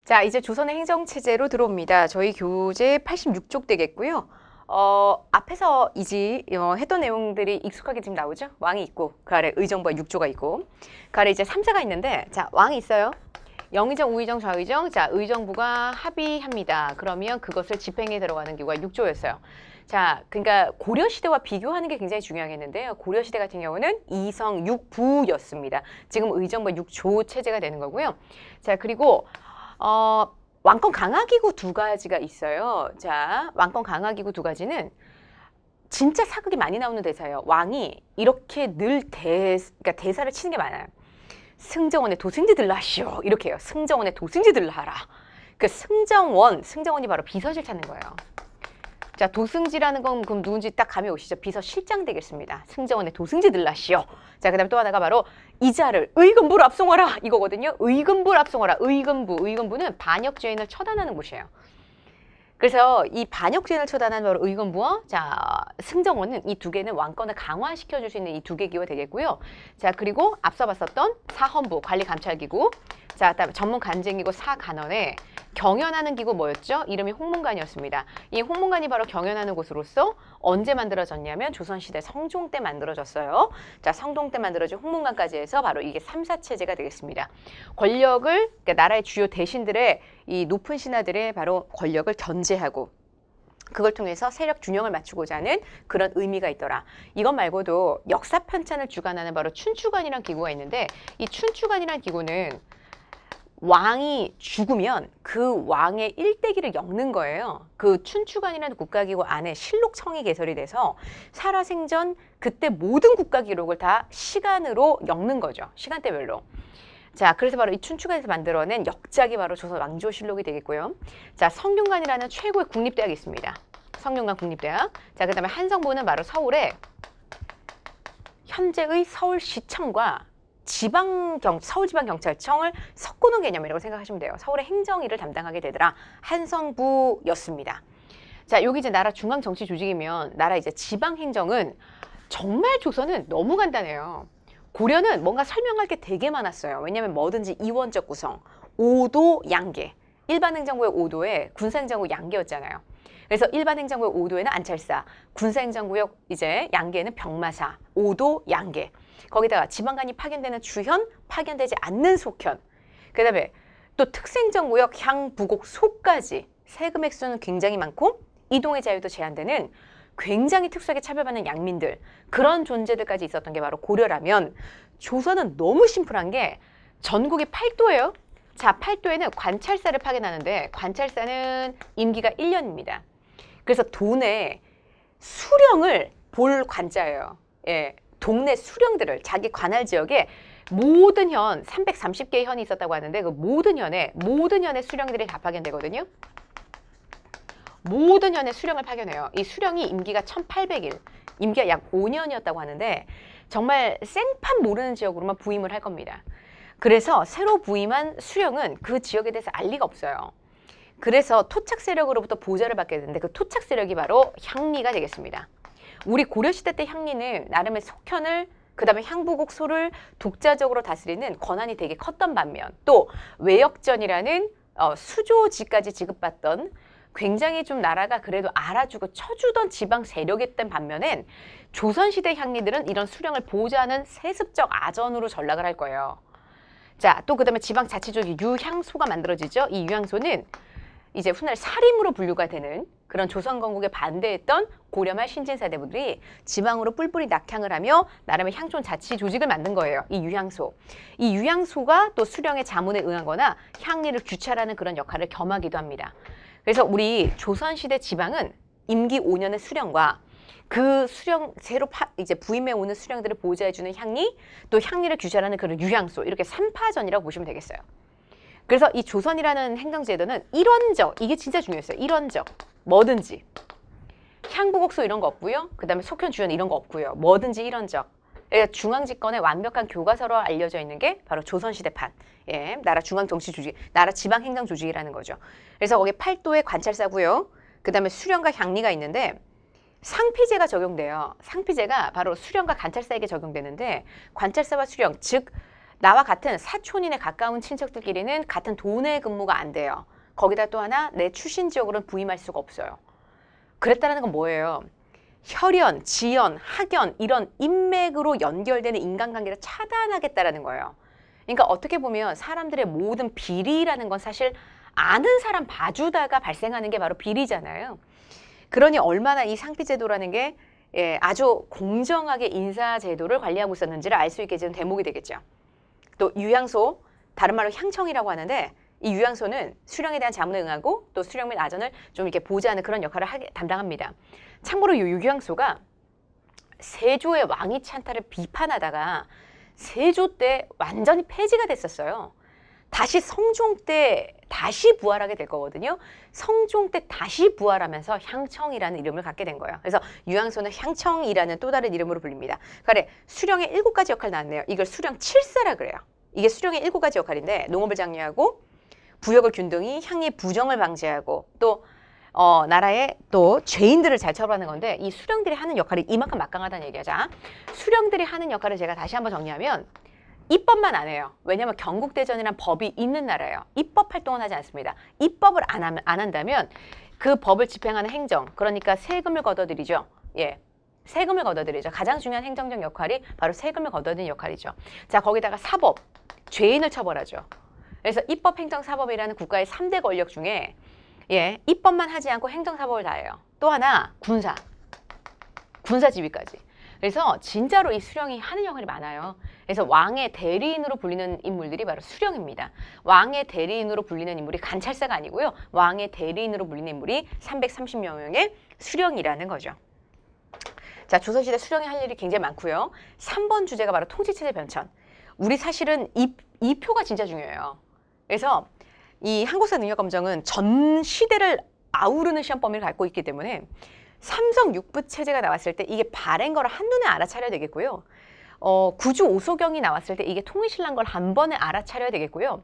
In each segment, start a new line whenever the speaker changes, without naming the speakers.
자, 이제 조선의 행정체제로 들어옵니다. 저희 교재 86쪽 되겠고요. 앞에서 했던 내용들이 익숙하게 지금 나오죠? 왕이 있고, 그 아래 의정부가 6조가 있고, 그 아래 이제 3사가 있는데, 자, 왕이 있어요. 영의정, 우의정, 좌의정. 자, 의정부가 합의합니다. 그러면 그것을 집행에 들어가는 기구가 6조였어요. 자, 그러니까 고려시대와 비교하는 게 굉장히 중요하겠는데요. 고려시대 같은 경우는 이성 6부였습니다. 지금 의정부 6조 체제가 되는 거고요. 자, 그리고 왕권 강화기구 두 가지가 있어요. 자, 왕권 강화기구 두 가지는 진짜 사극이 많이 나오는 대사예요. 왕이 이렇게 늘 그러니까 대사를 치는 게 많아요. 승정원의 도승지들라 하시오. 이렇게 해요. 승정원의 도승지들라 하라. 그 승정원이 바로 비서실 찾는 거예요. 자, 도승지라는 건 그럼 누군지 딱 감이 오시죠? 비서실장 되겠습니다. 승정원의 도승지들라 하시오. 자, 그 다음에 또 하나가 바로 이자를 의금부로 압송하라 이거거든요. 의금부를 압송하라. 의금부는 반역죄인을 처단하는 곳이에요. 그래서 이 반역죄인을 처단하는 바로 의금부와 자, 승정원은 이 두 개는 왕권을 강화시켜줄 수 있는 이 두 개 기구가 되겠고요. 자, 그리고 앞서 봤었던 사헌부, 관리감찰기구. 자, 그다음에 전문간쟁기구 사간원에 경연하는 기구 뭐였죠? 이름이 홍문관이었습니다. 이 홍문관이 바로 경연하는 곳으로서 언제 만들어졌냐면 조선시대 성종 때 만들어졌어요. 자, 성종 때 만들어진 홍문관까지 해서 바로 이게 3사 체제가 되겠습니다. 권력을, 그러니까 나라의 주요 대신들의 이 높은 신하들의 바로 권력을 견제하고 그걸 통해서 세력 균형을 맞추고자 하는 그런 의미가 있더라. 이것 말고도 역사 편찬을 주관하는 바로 춘추관이라는 기구가 있는데 이 춘추관이라는 기구는 왕이 죽으면 그 왕의 일대기를 엮는 거예요. 그 춘추관이라는 국가기구 안에 실록청이 개설이 돼서 살아생전 그때 모든 국가기록을 다 시간으로 엮는 거죠. 시간대별로. 자, 그래서 바로 이 춘추관에서 만들어낸 역작이 바로 조선 왕조실록이 되겠고요. 자, 성균관이라는 최고의 국립대학이 있습니다. 성균관 국립대학. 자, 그 다음에 한성부는 바로 서울에 현재의 서울시청과 서울지방경찰청을 섞어놓은 개념이라고 생각하시면 돼요. 서울의 행정일을 담당하게 되더라. 한성부였습니다. 자, 여기 이제 나라 중앙 정치 조직이면 나라 이제 지방행정은 정말 조선은 너무 간단해요. 고려는 뭔가 설명할 게 되게 많았어요. 왜냐하면 뭐든지 이원적 구성, 5도 양계. 일반 행정구역 5도에 군사 행정구역 양계였잖아요. 그래서 일반 행정구역 5도에는 안찰사, 군사 행정구역 이제 양계는 병마사, 5도 양계. 거기다가 지방관이 파견되는 주현, 파견되지 않는 속현. 그다음에 또 특수행정구역 향, 부곡, 소까지 세금 액수는 굉장히 많고 이동의 자유도 제한되는 굉장히 특수하게 차별받는 양민들 그런 존재들까지 있었던 게 바로 고려라면 조선은 너무 심플한 게 전국이 8도예요. 자, 8도에는 관찰사를 파견하는데 관찰사는 임기가 1년입니다. 그래서 도내 수령을 볼 관자예요. 예, 동네 수령들을 자기 관할 지역에 모든 현 330개의 현이 있었다고 하는데 그 모든 현의 수령들이 다 파견되거든요. 모든 현의 수령을 파견해요. 이 수령이 임기가 1800일, 임기가 약 5년이었다고 하는데 정말 생판 모르는 지역으로만 부임을 할 겁니다. 그래서 새로 부임한 수령은 그 지역에 대해서 알 리가 없어요. 그래서 토착 세력으로부터 보좌를 받게 되는데 그 토착 세력이 바로 향리가 되겠습니다. 우리 고려시대 때 향리는 나름의 속현을 그다음에 향부곡 소를 독자적으로 다스리는 권한이 되게 컸던 반면 또 외역전이라는 수조지까지 지급받던 굉장히 좀 나라가 그래도 알아주고 쳐주던 지방 세력이었던 반면엔 조선시대 향리들은 이런 수령을 보호하는 세습적 아전으로 전락을 할 거예요. 자, 또 그다음에 지방자치조직 유향소가 만들어지죠. 이 유향소는 이제 훗날 사림으로 분류가 되는 그런 조선 건국에 반대했던 고려말 신진사대부들이 지방으로 뿔뿔이 낙향을 하며 나름의 향촌 자치 조직을 만든 거예요. 이 유향소. 이 유향소가 또 수령의 자문에 응하거나 향리를 규찰하는 그런 역할을 겸하기도 합니다. 그래서 우리 조선시대 지방은 임기 5년의 수령과 그 수령 새로 이제 부임해 오는 수령들을 보좌해주는 향리, 또 향리를 규찰하는 그런 유향소 이렇게 3파전이라고 보시면 되겠어요. 그래서 이 조선이라는 행정제도는 일원적, 이게 진짜 중요했어요. 일원적, 뭐든지. 향부곡소 이런 거 없고요. 그 다음에 속현 주현 이런 거 없고요. 뭐든지 일원적. 그러니까 중앙집권의 완벽한 교과서로 알려져 있는 게 바로 조선시대판. 예, 나라 중앙정치조직, 나라 지방행정조직이라는 거죠. 그래서 거기 8도의 관찰사고요. 그 다음에 수령과 향리가 있는데 상피제가 적용돼요. 상피제가 바로 수령과 관찰사에게 적용되는데 관찰사와 수령, 즉 나와 같은 사촌인의 가까운 친척들끼리는 같은 도내 근무가 안 돼요. 거기다 또 하나 내 출신 지역으로는 부임할 수가 없어요. 그랬다는 건 뭐예요? 혈연, 지연, 학연 이런 인맥으로 연결되는 인간관계를 차단하겠다라는 거예요. 그러니까 어떻게 보면 사람들의 모든 비리라는 건 사실 아는 사람 봐주다가 발생하는 게 바로 비리잖아요. 그러니 얼마나 이 상피제도라는 게 아주 공정하게 인사제도를 관리하고 있었는지를 알 수 있게 되는 대목이 되겠죠. 또 유양소, 다른 말로 향청이라고 하는데 이 유양소는 수령에 대한 자문에 응하고 또 수령 및 아전을 좀 이렇게 보좌하는 그런 역할을 담당합니다. 참고로 이 유양소가 세조의 왕위 찬탈을 비판하다가 세조 때 완전히 폐지가 됐었어요. 다시 성종 때 다시 부활하게 될 거거든요. 성종 때 다시 부활하면서 향청이라는 이름을 갖게 된 거예요. 그래서 유양소는 향청이라는 또 다른 이름으로 불립니다. 그래, 수령의 7가지 역할 나왔네요. 이걸 수령 7사라 그래요. 이게 수령의 7가지 역할인데 농업을 장려하고 부역을 균등히, 향리 부정을 방지하고 또 나라의 또 죄인들을 잘 처벌하는 건데 이 수령들이 하는 역할이 이만큼 막강하다는 얘기야. 자, 수령들이 하는 역할을 제가 다시 한번 정리하면 입법만 안 해요. 왜냐하면 경국대전이란 법이 있는 나라예요. 입법 활동은 하지 않습니다. 입법을 안 한다면 그 법을 집행하는 행정, 그러니까 세금을 걷어들이죠. 예, 세금을 걷어들이죠. 가장 중요한 행정적 역할이 바로 세금을 걷어들이는 역할이죠. 자, 거기다가 사법, 죄인을 처벌하죠. 그래서 입법, 행정, 사법이라는 국가의 3대 권력 중에 입법만 하지 않고 행정, 사법을 다 해요. 또 하나, 군사 지휘까지. 그래서 진짜로 이 수령이 하는 역할이 많아요. 그래서 왕의 대리인으로 불리는 인물들이 바로 수령입니다. 왕의 대리인으로 불리는 인물이 관찰사가 아니고요. 왕의 대리인으로 불리는 인물이 330여 명의 수령이라는 거죠. 자, 조선시대 수령이 할 일이 굉장히 많고요. 3번 주제가 바로 통치체제 변천. 우리 사실은 이 표가 진짜 중요해요. 그래서 이 한국사 능력검정은 전 시대를 아우르는 시험 범위를 갖고 있기 때문에 삼성육부 체제가 나왔을 때 이게 발행 거를 한눈에 알아차려야 되겠고요. 구주 오소경이 나왔을 때 이게 통일신라인 걸 한 번에 알아차려야 되겠고요.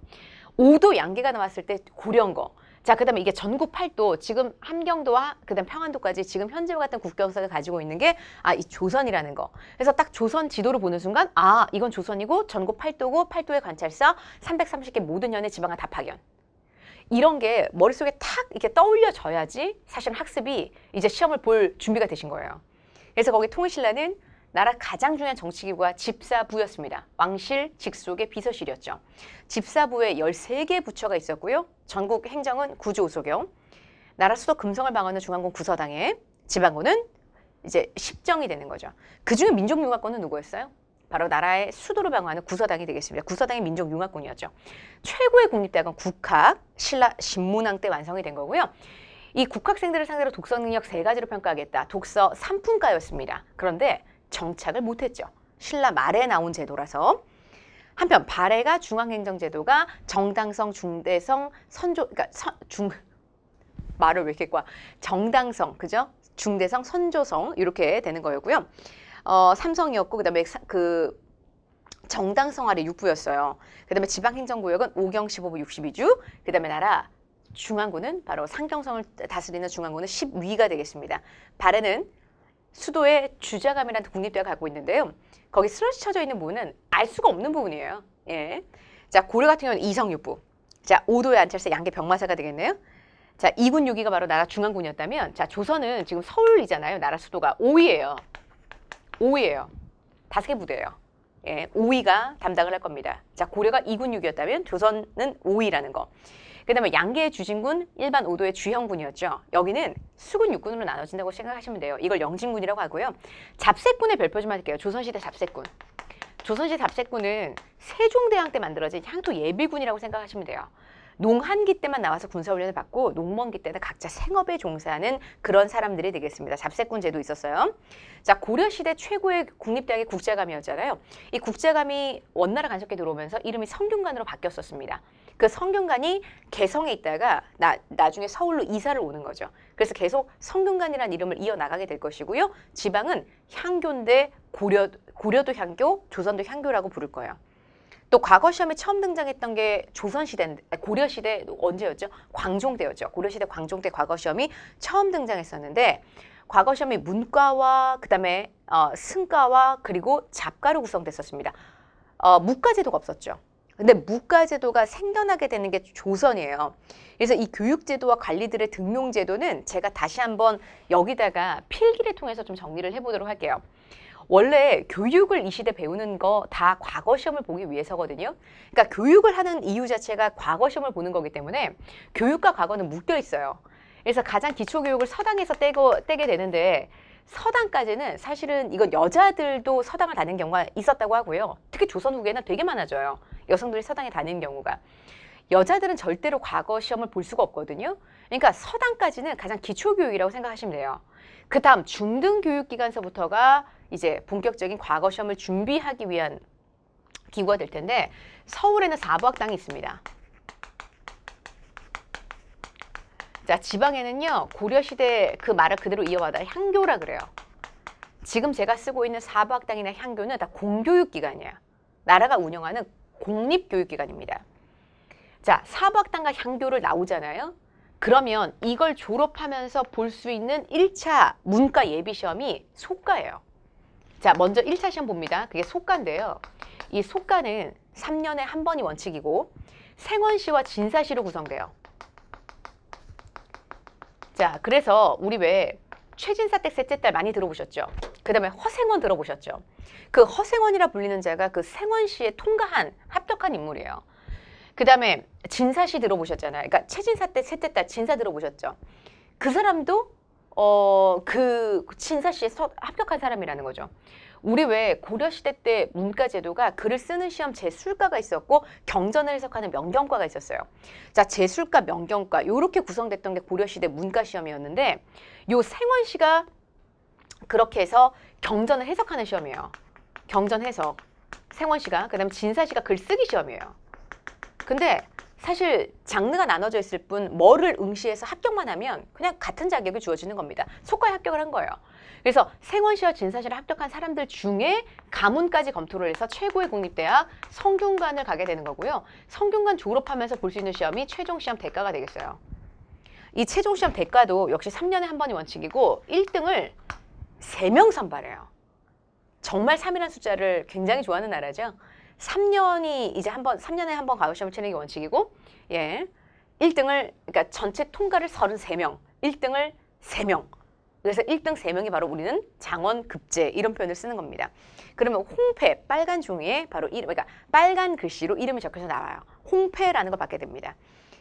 오도 양계가 나왔을 때 고령거. 자, 그 다음에 이게 전국 8도, 지금 함경도와 그 다음 평안도까지 지금 현재와 같은 국경선을 가지고 있는 게 이 조선이라는 거. 그래서 딱 조선 지도를 보는 순간 이건 조선이고 전국 8도고 8도의 관찰사 330개 모든 연의 지방을 다 파견. 이런 게 머릿속에 탁 이렇게 떠올려져야지 사실 학습이 이제 시험을 볼 준비가 되신 거예요. 그래서 거기 통일신라는 나라 가장 중요한 정치기구가 집사부였습니다. 왕실 직속의 비서실이었죠. 집사부에 13개 부처가 있었고요. 전국 행정은 구주 오소경, 나라 수도 금성을 방어하는 중앙군 구서당에, 지방군은 이제 십정이 되는 거죠. 그중에 민족융합군은 누구였어요? 바로 나라의 수도를 방어하는 구서당이 되겠습니다. 구서당이 민족융합군이었죠. 최고의 국립대학은 국학, 신라 신문왕 때 완성이 된 거고요. 이 국학생들을 상대로 독서 능력 3가지로 평가하겠다. 독서 3품가였습니다. 그런데 정착을 못했죠. 신라 말에 나온 제도라서. 한편 발해가 중앙행정제도가 정당성, 중대성, 선조, 그러니까 말을 왜 이렇게 꽈? 정당성, 그죠? 중대성, 선조성 이렇게 되는 거였고요. 삼성이었고 그다음에 그 정당성 아래 6부였어요. 그다음에 지방행정구역은 5경 15부 62주. 그다음에 나라 중앙군은 바로 상경성을 다스리는 중앙군은 10위가 되겠습니다. 발해는 수도에 주자감이라는 국립대가 갖고 있는데요. 거기 쓰러져져 있는 부분은 알 수가 없는 부분이에요. 예. 자, 고려 같은 경우는 이성육부. 자, 오도의 안찰사 양계 병마사가 되겠네요. 자, 2군 6위가 바로 나라 중앙군이었다면 자, 조선은 지금 서울이잖아요. 나라 수도가 5위예요. 5위예요. 5개 부대예요. 예, 5위가 담당을 할 겁니다. 자, 고려가 2군 6위였다면 조선은 5위라는 거. 그 다음에 양계의 주진군, 일반 오도의 주형군이었죠. 여기는 수군, 육군으로 나눠진다고 생각하시면 돼요. 이걸 영진군이라고 하고요. 잡세군의 별표 좀 할게요. 조선시대 잡세군. 조선시대 잡세군은 세종대왕 때 만들어진 향토 예비군이라고 생각하시면 돼요. 농한기 때만 나와서 군사훈련을 받고 농번기 때는 각자 생업에 종사하는 그런 사람들이 되겠습니다. 잡세군 제도 있었어요. 자, 고려시대 최고의 국립대학이 국제감이었잖아요. 이 국제감이 원나라 간섭기 들어오면서 이름이 성균관으로 바뀌었었습니다. 그 성균관이 개성에 있다가 나중에 서울로 이사를 오는 거죠. 그래서 계속 성균관이라는 이름을 이어나가게 될 것이고요. 지방은 향교인데 고려도 향교, 조선도 향교라고 부를 거예요. 또 과거 시험에 처음 등장했던 게 조선시대, 고려시대 언제였죠? 광종대였죠. 고려시대 광종대 과거 시험이 처음 등장했었는데 과거 시험이 문과와 그다음에 승과와 그리고 잡과로 구성됐었습니다. 무과제도가 없었죠. 근데 무과제도가 생겨나게 되는 게 조선이에요. 그래서 이 교육제도와 관리들의 등용제도는 제가 다시 한번 여기다가 필기를 통해서 좀 정리를 해보도록 할게요. 원래 교육을 이 시대 배우는 거 다 과거 시험을 보기 위해서거든요. 그러니까 교육을 하는 이유 자체가 과거 시험을 보는 거기 때문에 교육과 과거는 묶여 있어요. 그래서 가장 기초 교육을 서당에서 떼게 되는데 서당까지는 사실은 이건 여자들도 서당을 다니는 경우가 있었다고 하고요. 특히 조선 후기에는 되게 많아져요. 여성들이 서당에 다니는 경우가. 여자들은 절대로 과거 시험을 볼 수가 없거든요. 그러니까 서당까지는 가장 기초 교육이라고 생각하시면 돼요. 그 다음 중등교육기관서부터가 이제 본격적인 과거 시험을 준비하기 위한 기구가 될 텐데 서울에는 사부학당이 있습니다. 자, 지방에는요, 고려시대 그 말을 그대로 이어받아 향교라 그래요. 지금 제가 쓰고 있는 사부학당이나 향교는 다 공교육기관이에요. 나라가 운영하는 공립교육기관입니다. 자, 사부학당과 향교를 나오잖아요. 그러면 이걸 졸업하면서 볼 수 있는 1차 문과 예비시험이 속과예요. 자, 먼저 1차 시험 봅니다. 그게 속과인데요. 이 속과는 3년에 한 번이 원칙이고 생원시와 진사시로 구성돼요. 자, 그래서 우리 왜 최진사댁 셋째 딸 많이 들어보셨죠? 그 다음에 허생원 들어보셨죠? 그 허생원이라 불리는 자가 그 생원시에 통과한 합격한 인물이에요. 그 다음에 진사시 들어보셨잖아요. 그러니까 최진사댁 셋째 딸 진사 들어보셨죠? 그 사람도 그 진사시에 합격한 사람이라는 거죠. 우리 왜 고려시대 때 문과제도가 글을 쓰는 시험 제술과가 있었고 경전을 해석하는 명경과가 있었어요. 자, 제술과 명경과 이렇게 구성됐던 게 고려시대 문과시험이었는데 요 생원시가 그렇게 해서 경전을 해석하는 시험이에요. 경전 해석, 생원시가. 그 다음에 진사시가 글쓰기 시험이에요. 근데 사실 장르가 나눠져 있을 뿐 뭐를 응시해서 합격만 하면 그냥 같은 자격이 주어지는 겁니다. 속과에 합격을 한 거예요. 그래서 생원시와 진사시를 합격한 사람들 중에 가문까지 검토를 해서 최고의 국립대학 성균관을 가게 되는 거고요. 성균관 졸업하면서 볼 수 있는 시험이 최종시험 대과가 되겠어요. 이 최종시험 대과도 역시 3년에 한 번이 원칙이고 1등을 3명 선발해요. 정말 3이라는 숫자를 굉장히 좋아하는 나라죠. 3년이 이제 3년에 한 번 과거시험을 치는 게 원칙이고, 예. 1등을, 그러니까 전체 통과를 33명, 1등을 3명. 그래서 1등 3명이 바로 우리는 장원급제 이런 표현을 쓰는 겁니다. 그러면 홍패, 빨간 종이에 바로 이름, 그러니까 빨간 글씨로 이름이 적혀서 나와요. 홍패라는 걸 받게 됩니다.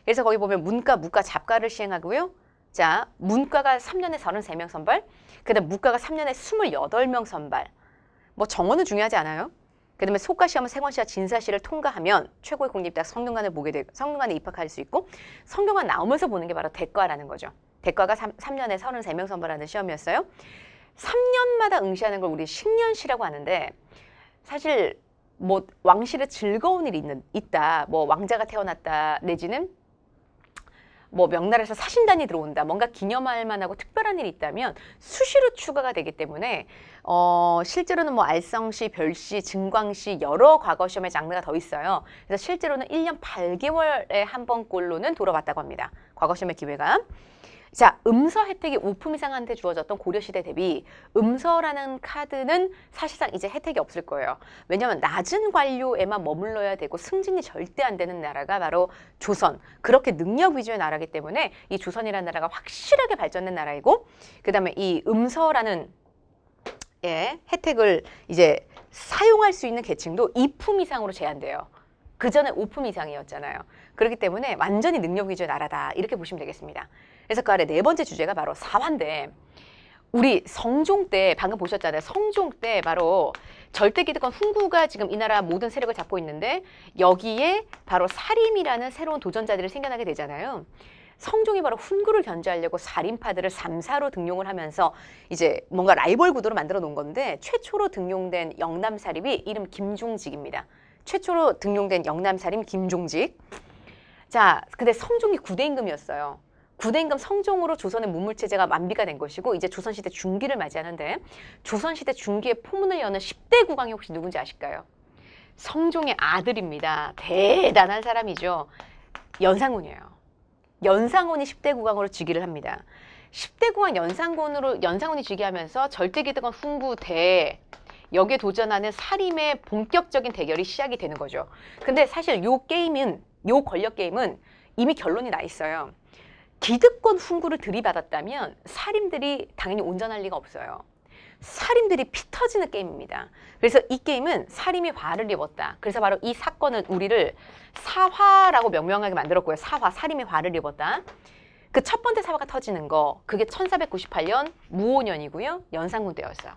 그래서 거기 보면 문과, 무과, 잡과를 시행하고요. 자, 문과가 3년에 33명 선발, 그 다음 무과가 3년에 28명 선발. 뭐 정원은 중요하지 않아요. 그 다음에 속과 시험은 생원시와 진사시를 통과하면 최고의 국립대학 성균관을 보게 되고 성균관에 입학할 수 있고 성균관 나오면서 보는 게 바로 대과라는 거죠. 대과가 3년에 33명 선발하는 시험이었어요. 3년마다 응시하는 걸 우리 식년시라고 하는데 사실 뭐 왕실에 즐거운 일이 있다. 뭐 왕자가 태어났다 내지는 뭐 명나라에서 사신단이 들어온다. 뭔가 기념할 만하고 특별한 일이 있다면 수시로 추가가 되기 때문에 실제로는 뭐 알성시, 별시, 증광시 여러 과거 시험의 장르가 더 있어요. 그래서 실제로는 1년 8개월에 한 번꼴로는 돌아왔다고 합니다. 과거 시험의 기회가. 자, 음서 혜택이 5품 이상한테 주어졌던 고려시대 대비 음서라는 카드는 사실상 이제 혜택이 없을 거예요. 왜냐하면 낮은 관료에만 머물러야 되고 승진이 절대 안 되는 나라가 바로 조선. 그렇게 능력 위주의 나라이기 때문에 이 조선이라는 나라가 확실하게 발전된 나라이고 그 다음에 이 음서라는 혜택을 이제 사용할 수 있는 계층도 2품 이상으로 제한돼요. 그전에 5품 이상이었잖아요. 그렇기 때문에 완전히 능력 위주의 나라다. 이렇게 보시면 되겠습니다. 그래서 그 아래 네 번째 주제가 바로 사화인데 우리 성종 때 방금 보셨잖아요. 성종 때 바로 절대기득권 훈구가 지금 이 나라 모든 세력을 잡고 있는데 여기에 바로 사림이라는 새로운 도전자들이 생겨나게 되잖아요. 성종이 바로 훈구를 견제하려고 사림파들을 3사로 등용을 하면서 이제 뭔가 라이벌 구도를 만들어 놓은 건데 최초로 등용된 영남사림이 이름 김종직입니다. 최초로 등용된 영남사림 김종직. 자, 근데 성종이 9대 임금이었어요. 9대 임금 성종으로 조선의 문물체제가 완비가 된 것이고 이제 조선시대 중기를 맞이하는데 조선시대 중기의 포문을 여는 10대 국왕이 혹시 누군지 아실까요? 성종의 아들입니다. 대단한 사람이죠. 연산군이에요. 연산군이 10대 국왕으로 즉위를 합니다. 10대 국왕 연산군이 즉위하면서 절대기득권 훈구 대 여기에 도전하는 살림의 본격적인 대결이 시작이 되는 거죠. 근데 사실 요 권력 게임은 이미 결론이 나 있어요. 기득권 훈구를 들이받았다면 살인들이 당연히 온전할 리가 없어요. 살인들이 피 터지는 게임입니다. 그래서 이 게임은 살인이 화를 입었다. 그래서 바로 이 사건은 우리를 사화라고 명명하게 만들었고요. 사화, 살인이 화를 입었다. 그 첫 번째 사화가 터지는 거, 그게 1498년 무오년이고요. 연산군 때였어요.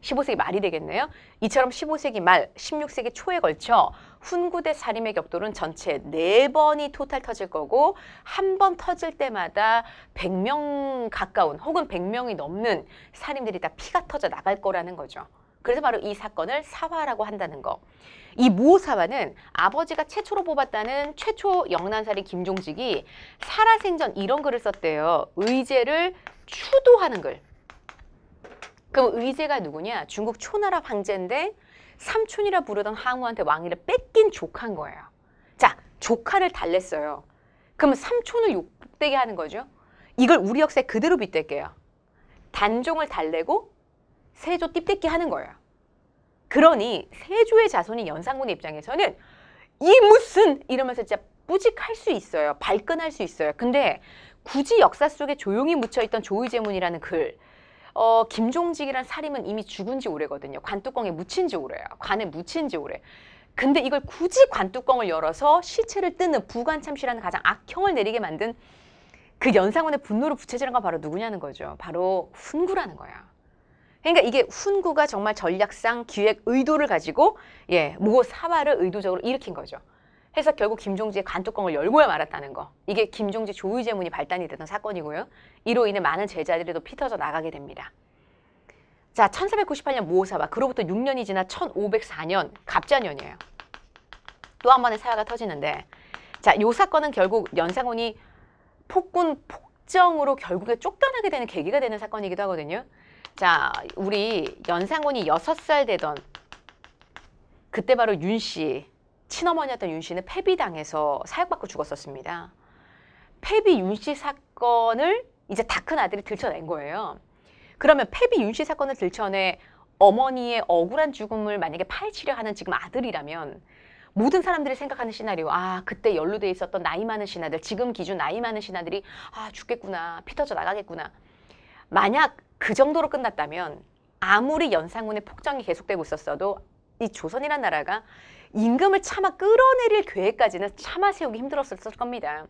15세기 말이 되겠네요. 이처럼 15세기 말, 16세기 초에 걸쳐 훈구대 살인의 격돌은 전체 4번이 토탈 터질 거고 한 번 터질 때마다 100명 가까운 혹은 100명이 넘는 살인들이 다 피가 터져 나갈 거라는 거죠. 그래서 바로 이 사건을 사화라고 한다는 거. 이 무오사화는 아버지가 최초로 뽑았다는 최초 영난살인 김종직이 살아생전 이런 글을 썼대요. 의제를 추도하는 글. 그럼 의제가 누구냐? 중국 초나라 황제인데 삼촌이라 부르던 항우한테 왕위를 뺏긴 조카인 거예요. 자, 조카를 달랬어요. 그럼 삼촌을 욕되게 하는 거죠. 이걸 우리 역사에 그대로 빗댈게요. 단종을 달래고 세조 띠뺏기 하는 거예요. 그러니 세조의 자손인 연산군의 입장에서는 이 무슨 이러면서 진짜 뿌직할 수 있어요. 발끈할 수 있어요. 근데 굳이 역사 속에 조용히 묻혀있던 조의제문이라는 글, 김종직이란 살인은 이미 죽은 지 오래거든요. 관뚜껑에 묻힌 지 오래요. 관에 묻힌 지 오래. 근데 이걸 굳이 관뚜껑을 열어서 시체를 뜯는 부관참시라는 가장 악형을 내리게 만든 그 연산군의 분노를 부채질한 건 바로 누구냐는 거죠. 바로 훈구라는 거야. 그러니까 이게 훈구가 정말 전략상 기획 의도를 가지고 무오사화를 의도적으로 일으킨 거죠. 해서 결국 김종직의 관뚜껑을 열고야 말았다는 거. 이게 김종직 조의제문이 발단이 되던 사건이고요. 이로 인해 많은 제자들이 또 피터져 나가게 됩니다. 자, 1498년 무오사화, 그로부터 6년이 지나 1504년 갑자년이에요. 또 한 번의 사화가 터지는데, 자, 요 사건은 결국 연산군이 폭군 폭정으로 결국에 쫓겨나게 되는 계기가 되는 사건이기도 하거든요. 자, 우리 연산군이 6살 되던 그때 바로 윤씨, 친어머니였던 윤씨는 패비당해서 사형받고 죽었었습니다. 패비 윤씨 사건을 이제 다 큰 아들이 들춰낸 거예요. 그러면 패비 윤씨 사건을 들춰내 어머니의 억울한 죽음을 만약에 파헤치려 하는 지금 아들이라면 모든 사람들이 생각하는 시나리오, 아, 그때 연루돼 있었던 나이 많은 신하들, 지금 기준 나이 많은 신하들이 아, 죽겠구나, 피 터져 나가겠구나. 만약 그 정도로 끝났다면 아무리 연산군의 폭정이 계속되고 있었어도 이 조선이란 나라가 임금을 차마 끌어내릴 계획까지는 차마 세우기 힘들었을 겁니다.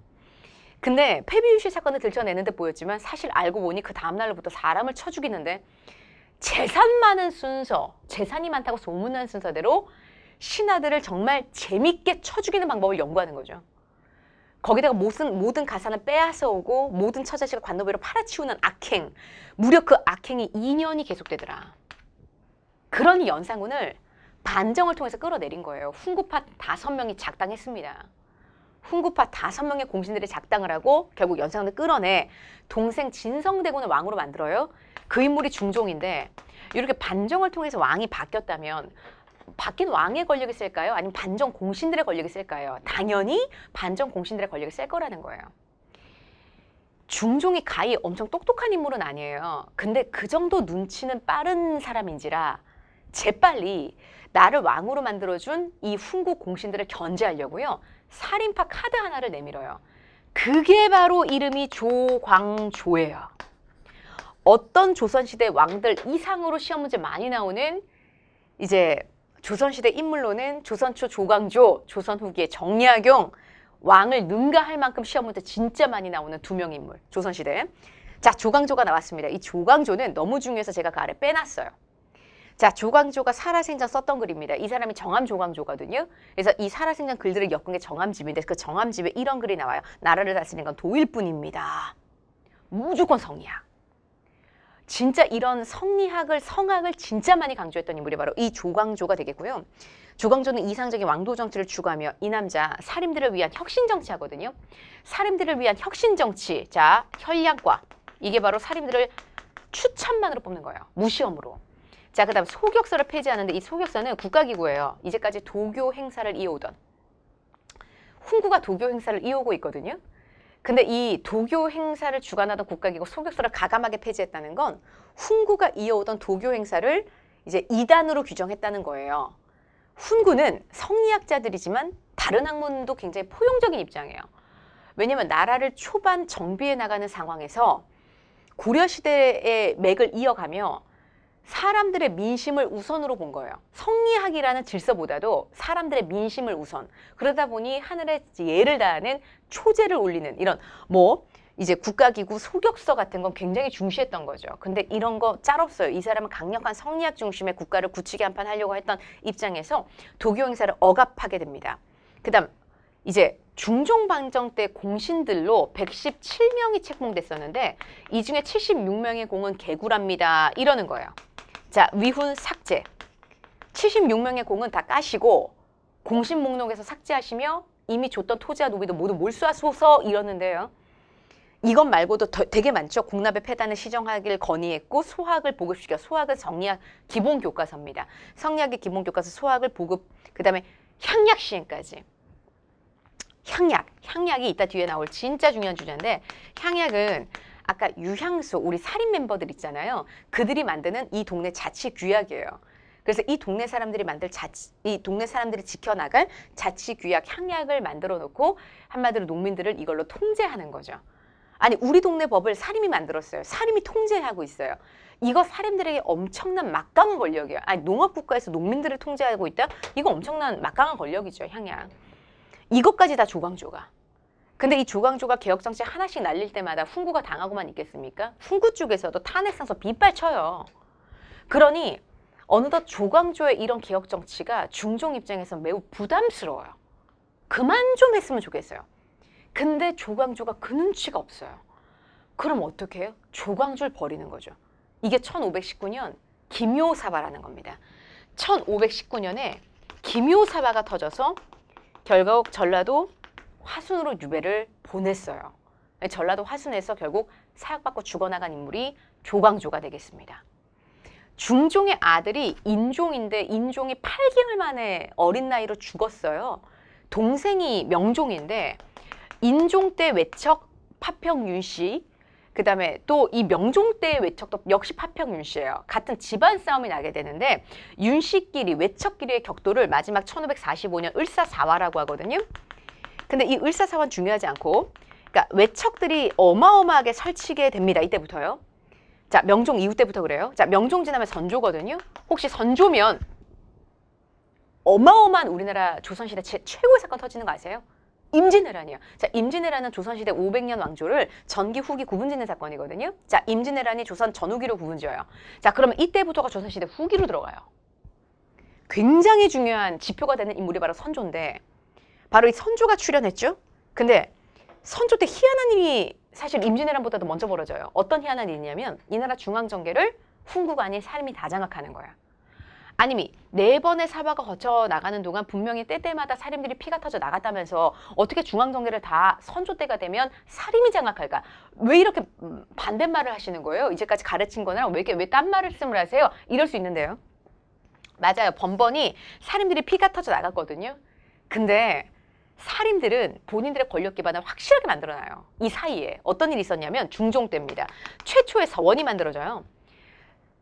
근데 패비윤씨 사건을 들춰내는 데 보였지만 사실 알고 보니 그 다음날로부터 사람을 쳐 죽이는데 재산 많은 순서, 재산이 많다고 소문난 순서대로 신하들을 정말 재밌게 쳐 죽이는 방법을 연구하는 거죠. 거기다가 모든 가산을 빼앗아 오고 모든 처자식을 관노비로 팔아치우는 악행. 무려 그 악행이 2년이 계속되더라. 그러니 연산군을 반정을 통해서 끌어내린 거예요. 훈구파 5명이 작당했습니다. 훈구파 5명의 공신들이 작당을 하고 결국 연산군을 끌어내 동생 진성대군을 왕으로 만들어요. 그 인물이 중종인데 이렇게 반정을 통해서 왕이 바뀌었다면 바뀐 왕의 권력이 쓸까요? 아니면 반정 공신들의 권력이 쓸까요? 당연히 반정 공신들의 권력이 쓸 거라는 거예요. 중종이 가히 엄청 똑똑한 인물은 아니에요. 근데 그 정도 눈치는 빠른 사람인지라 재빨리 나를 왕으로 만들어준 이 훈구 공신들을 견제하려고요. 살인파 카드 하나를 내밀어요. 그게 바로 이름이 조광조예요. 어떤 조선시대 왕들 이상으로 시험 문제 많이 나오는 이제 조선시대 인물로는 조선 초 조광조, 조선 후기의 정약용, 왕을 능가할 만큼 시험 문제 진짜 많이 나오는 2명의 인물, 조선시대. 자, 조광조가 나왔습니다. 이 조광조는 너무 중요해서 제가 그 아래 빼놨어요. 자, 조광조가 살아생전 썼던 글입니다. 이 사람이 정암 조광조거든요. 그래서 이 살아생전 글들을 엮은 게 정암집인데 그 정암집에 이런 글이 나와요. 나라를 다스리는 건 도일뿐입니다. 무조건 성리학. 진짜 이런 성리학을, 성학을 진짜 많이 강조했던 인물이 바로 이 조광조가 되겠고요. 조광조는 이상적인 왕도 정치를 추구하며 이 남자 사림들을 위한 혁신 정치하거든요. 사림들을 위한 혁신 정치, 자, 혈량과 이게 바로 사림들을 추천만으로 뽑는 거예요. 무시험으로. 자, 그 다음 소격서를 폐지하는데 이 소격서는 국가기구예요. 이제까지 도교 행사를 이어오던. 훈구가 도교 행사를 이어오고 있거든요. 근데 이 도교 행사를 주관하던 국가기구 소격서를 가감하게 폐지했다는 건 훈구가 이어오던 도교 행사를 이제 이단으로 규정했다는 거예요. 훈구는 성리학자들이지만 다른 학문도 굉장히 포용적인 입장이에요. 왜냐면 나라를 초반 정비해 나가는 상황에서 고려시대의 맥을 이어가며 사람들의 민심을 우선으로 본 거예요. 성리학이라는 질서보다도 사람들의 민심을 우선. 그러다 보니 하늘에 예를 다하는 초제를 올리는 이런 이제 국가기구 소격서 같은 건 굉장히 중시했던 거죠. 근데 이런 거 짤없어요. 이 사람은 강력한 성리학 중심의 국가를 굳히게 한판 하려고 했던 입장에서 도교 행사를 억압하게 됩니다. 그다음 이제 중종방정 때 공신들로 117명이 책봉됐었는데 이 중에 76명의 공은 개구랍니다. 이러는 거예요. 자, 위훈 삭제. 76명의 공은 다 까시고 공신 목록에서 삭제하시며 이미 줬던 토지와 노비도 모두 몰수하소서 이러는데요. 이것 말고도 되게 많죠. 공납의 폐단을 시정하길 건의했고 소학을 보급시켜. 소학은 성리학 기본교과서입니다. 성리학의 기본교과서 소학을 보급, 그 다음에 향약 시행까지. 향약이 이따 뒤에 나올 진짜 중요한 주제인데 향약은 아까 유향소, 우리 살인 멤버들 있잖아요. 그들이 만드는 이 동네 자치규약이에요. 그래서 이 동네 사람들이 이 동네 사람들이 지켜나갈 자치규약, 향약을 만들어 놓고 한마디로 농민들을 이걸로 통제하는 거죠. 아니 우리 동네 법을 사림이 만들었어요. 사림이 통제하고 있어요. 이거 사람들에게 엄청난 막강한 권력이에요. 아니 농업국가에서 농민들을 통제하고 있다? 이거 엄청난 막강한 권력이죠. 향약. 이것까지 다 조광조가. 근데 이 조광조가 개혁정책 하나씩 날릴 때마다 훈구가 당하고만 있겠습니까? 훈구 쪽에서도 탄핵 상서 빗발 쳐요. 그러니 어느덧 조광조의 이런 개혁정치가 중종 입장에서 매우 부담스러워요. 그만 좀 했으면 좋겠어요. 근데 조광조가 그 눈치가 없어요. 그럼 어떻게 해요? 조광조를 버리는 거죠. 이게 1519년 김효사바라는 겁니다. 1519년에 김효사바가 터져서 결국 전라도 화순으로 유배를 보냈어요. 전라도 화순에서 결국 사약받고 죽어나간 인물이 조광조가 되겠습니다. 중종의 아들이 인종인데 인종이 8개월 만에 어린 나이로 죽었어요. 동생이 명종인데 인종 때 외척 파평윤 씨, 그 다음에 또 이 명종 때의 외척도 역시 파평윤 씨예요. 같은 집안 싸움이 나게 되는데 윤 씨끼리 외척끼리의 격돌을 마지막 1545년 을사사화라고 하거든요. 근데 이 을사사화는 중요하지 않고 그러니까 외척들이 어마어마하게 설치게 됩니다. 이때부터요. 자, 명종 이후 때부터 그래요. 자, 명종 지나면 선조거든요. 혹시 선조면 어마어마한 우리나라 조선시대 최고의 사건 터지는 거 아세요? 임진왜란이에요. 자, 임진왜란은 조선시대 500년 왕조를 전기 후기 구분짓는 사건이거든요. 자, 임진왜란이 조선 전후기로 구분지어요. 자, 그러면 이때부터가 조선시대 후기로 들어가요. 굉장히 중요한 지표가 되는 인물이 바로 선조인데 바로 이 선조가 출연했죠. 근데 선조 때 희한한 일이 사실 임진왜란보다도 먼저 벌어져요. 어떤 희한한 일이냐면 이 나라 중앙정계를 훈구가 아닌 사림이 다 장악하는 거야. 아니면 4번의 사화가 거쳐 나가는 동안 분명히 때때마다 사림들이 피가 터져 나갔다면서 어떻게 중앙정계를 다 선조 때가 되면 사림이 장악할까? 왜 이렇게 반대말을 하시는 거예요? 이제까지 가르친 거랑 왜 딴 말씀을 하세요? 이럴 수 있는데요. 맞아요. 번번이 사림들이 피가 터져 나갔거든요. 근데 사림들은 본인들의 권력 기반을 확실하게 만들어놔요. 이 사이에 어떤 일이 있었냐면 중종 때입니다. 최초의 서원이 만들어져요.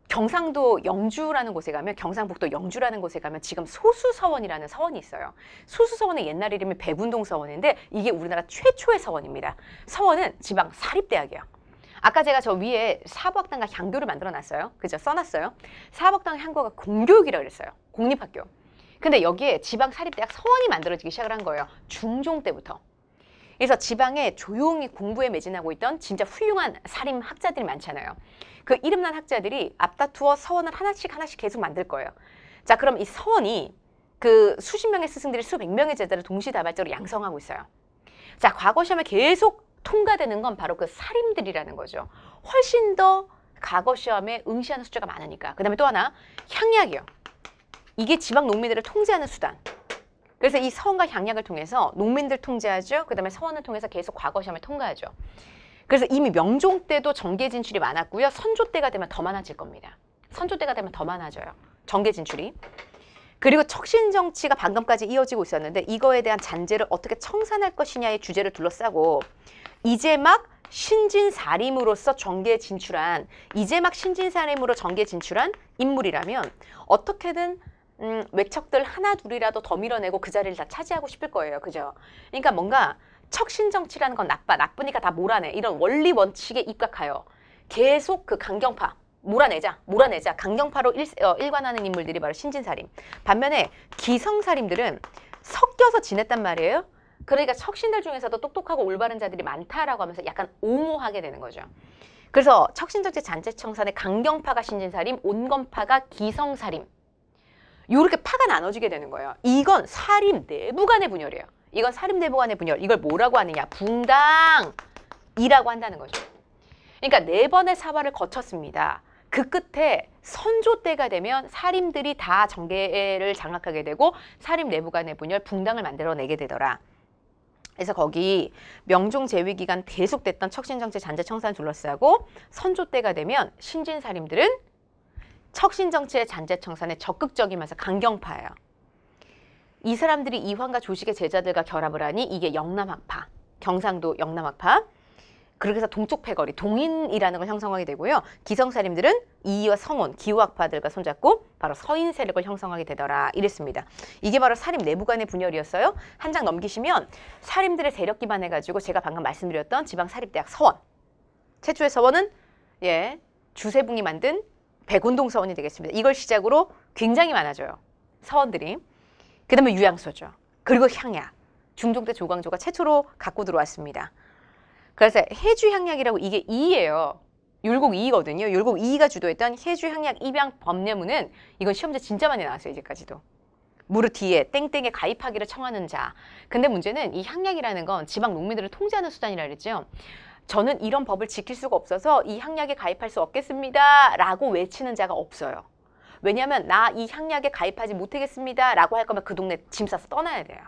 경상도 영주라는 곳에 가면 경상북도 영주라는 곳에 가면 지금 소수서원이라는 서원이 있어요. 소수서원의 옛날 이름이 백운동 서원인데 이게 우리나라 최초의 서원입니다. 서원은 지방 사립대학이에요. 아까 제가 저 위에 사법학당과 향교를 만들어놨어요. 그죠? 써놨어요. 사법학당 향교가 공교육이라고 그랬어요. 공립학교. 근데 여기에 지방 사립대학 서원이 만들어지기 시작을 한 거예요. 중종 때부터. 그래서 지방에 조용히 공부에 매진하고 있던 진짜 훌륭한 사림 학자들이 많잖아요. 그 이름난 학자들이 앞다투어 서원을 하나씩 계속 만들 거예요. 자, 그럼 이 서원이 그 수십 명의 스승들이 수백 명의 제자를 동시다발적으로 양성하고 있어요. 자, 과거 시험에 계속 통과되는 건 바로 그 사림들이라는 거죠. 훨씬 더 과거 시험에 응시하는 숫자가 많으니까. 그 다음에 또 하나, 향약이요. 이게 지방 농민들을 통제하는 수단. 그래서 이 서원과 향약을 통해서 농민들 통제하죠. 그 다음에 서원을 통해서 계속 과거 시험에 통과하죠. 그래서 이미 명종 때도 정계 진출이 많았고요. 선조 때가 되면 더 많아질 겁니다. 선조 때가 되면 더 많아져요. 정계 진출이. 그리고 척신 정치가 방금까지 이어지고 있었는데 이거에 대한 잔재를 어떻게 청산할 것이냐의 주제를 둘러싸고 이제 막 신진사림으로서 정계에 진출한 이제 막 신진사림으로 정계에 진출한 인물이라면 어떻게든 외척들 하나 둘이라도 더 밀어내고 그 자리를 다 차지하고 싶을 거예요. 그죠? 그러니까 뭔가 척신정치라는 건 나쁘니까 다 몰아내. 이런 원리 원칙에 입각하여 계속 그 강경파 몰아내자. 강경파로 일관하는 인물들이 바로 신진사림. 반면에 기성사림들은 섞여서 지냈단 말이에요. 그러니까 척신들 중에서도 똑똑하고 올바른 자들이 많다라고 하면서 약간 옹호하게 되는 거죠. 그래서 척신정치 잔재청산의 강경파가 신진사림, 온건파가 기성사림. 요렇게 파가 나눠지게 되는 거예요. 이건 사림 내부 간의 분열이에요. 이건 사림 내부 간의 분열. 이걸 뭐라고 하느냐? 붕당이라고 한다는 거죠. 그러니까 4번의 사화를 거쳤습니다. 그 끝에 선조 때가 되면 사림들이 다 정계를 장악하게 되고 사림 내부 간의 분열, 붕당을 만들어내게 되더라. 그래서 거기 명종 재위 기간 계속됐던 척신정치 잔재청산 둘러싸고 선조 때가 되면 신진사림들은 척신정치의 잔재청산에 적극적이면서 강경파예요. 이 사람들이 이황과 조식의 제자들과 결합을 하니 이게 영남학파, 경상도 영남학파. 그렇게 해서 동쪽 패거리, 동인이라는 걸 형성하게 되고요. 기성사림들은 이이와 성원, 기후학파들과 손잡고 바로 서인 세력을 형성하게 되더라. 이랬습니다. 이게 바로 사림 내부 간의 분열이었어요. 한 장 넘기시면 사림들의 세력 기반해가지고 제가 방금 말씀드렸던 지방사립대학 서원. 최초의 서원은 주세붕이 만든 백운동 서원이 되겠습니다. 이걸 시작으로 굉장히 많아져요. 서원들이. 그 다음에 유양소죠. 그리고 향약. 중종 때 조광조가 최초로 갖고 들어왔습니다. 그래서 해주향약이라고 이게 이예요. 율곡 2거든요. 율곡 2가 주도했던 해주향약 입양 법례문은 이건 시험제 진짜 많이 나왔어요. 이제까지도. 무릇 뒤에 땡땡에 가입하기를 청하는 자. 근데 문제는 이 향약이라는 건 지방 농민들을 통제하는 수단이라 그랬죠. 저는 이런 법을 지킬 수가 없어서 이 향약에 가입할 수 없겠습니다. 라고 외치는 자가 없어요. 왜냐하면 나 이 향약에 가입하지 못하겠습니다. 라고 할 거면 그 동네 짐 싸서 떠나야 돼요.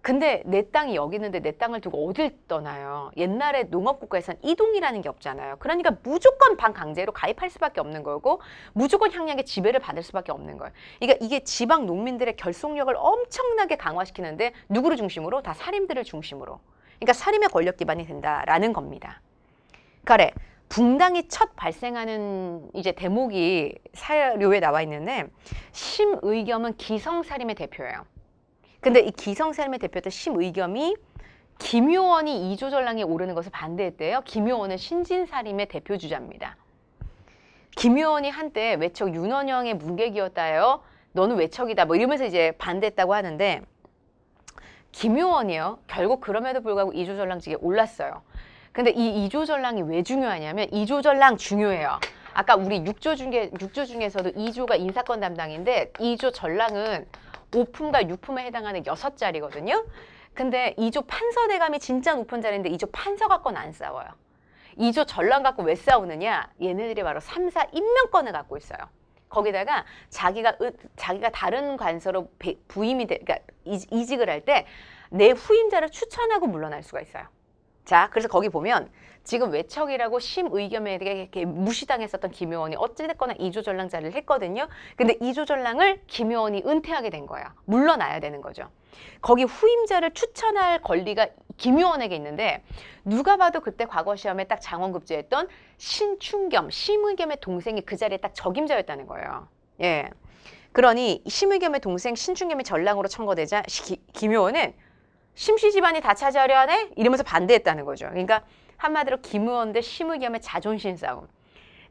근데 내 땅이 여기 있는데 내 땅을 두고 어딜 떠나요? 옛날에 농업국가에서는 이동이라는 게 없잖아요. 그러니까 무조건 반강제로 가입할 수밖에 없는 거고 무조건 향약의 지배를 받을 수밖에 없는 거예요. 그러니까 이게 지방 농민들의 결속력을 엄청나게 강화시키는데 누구를 중심으로? 다 사림들을 중심으로. 그러니까 사림의 권력 기반이 된다라는 겁니다. 그래, 붕당이 첫 발생하는 이제 대목이 사료에 나와 있는데 심의겸은 기성사림의 대표예요. 근데 이 기성사림의 대표였던 심의겸이 김효원이 이조전랑에 오르는 것을 반대했대요. 김효원은 신진사림의 대표 주자입니다. 김효원이 한때 외척 윤원영의 문객이었다요. 너는 외척이다. 뭐 이러면서 이제 반대했다고 하는데 김효원이요. 결국 그럼에도 불구하고 이조전랑직에 올랐어요. 근데 이 이조전랑이 왜 중요하냐면 이조전랑 중요해요. 아까 우리 6조 중에서도 2조가 인사권 담당인데 2조 전랑은 5품과 6품에 해당하는 6자리거든요. 근데 2조 판서대감이 진짜 높은 자리인데 2조 판서 갖고는 안 싸워요. 2조 전랑 갖고 왜 싸우느냐? 얘네들이 바로 3사 임명권을 갖고 있어요. 거기다가 자기가 다른 관서로 그러니까 이직을 할 때 내 후임자를 추천하고 물러날 수가 있어요. 자, 그래서 거기 보면 지금 외척이라고 심의겸에게 이렇게 무시당했었던 김효원이 어찌됐거나 이조전랑 자리를 했거든요. 근데 이조전랑을 김효원이 은퇴하게 된 거야. 물러나야 되는 거죠. 거기 후임자를 추천할 권리가 김효원에게 있는데 누가 봐도 그때 과거 시험에 딱 장원급제했던 신충겸, 심의겸의 동생이 그 자리에 딱 적임자였다는 거예요. 예. 그러니 심의겸의 동생 신충겸이 전랑으로 청거되자 김효원은 심씨 집안이 다 차지하려 하네? 이러면서 반대했다는 거죠. 그러니까 한마디로 김효원 대 심의겸의 자존심 싸움.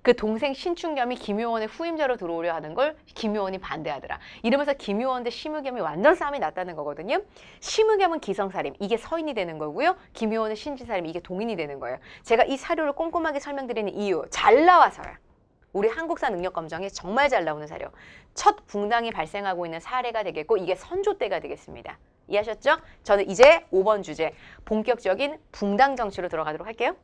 그 동생 신충겸이 김효원의 후임자로 들어오려 하는 걸 김효원이 반대하더라. 이러면서 김효원 대 심의겸이 완전 싸움이 났다는 거거든요. 심의겸은 기성사림, 이게 서인이 되는 거고요. 김효원은 신진사림, 이게 동인이 되는 거예요. 제가 이 사료를 꼼꼼하게 설명드리는 이유, 잘 나와서요. 우리 한국사 능력검정에 정말 잘 나오는 사료. 첫 붕당이 발생하고 있는 사례가 되겠고 이게 선조 때가 되겠습니다. 이해하셨죠? 저는 이제 5번 주제 본격적인 붕당 정치로 들어가도록 할게요.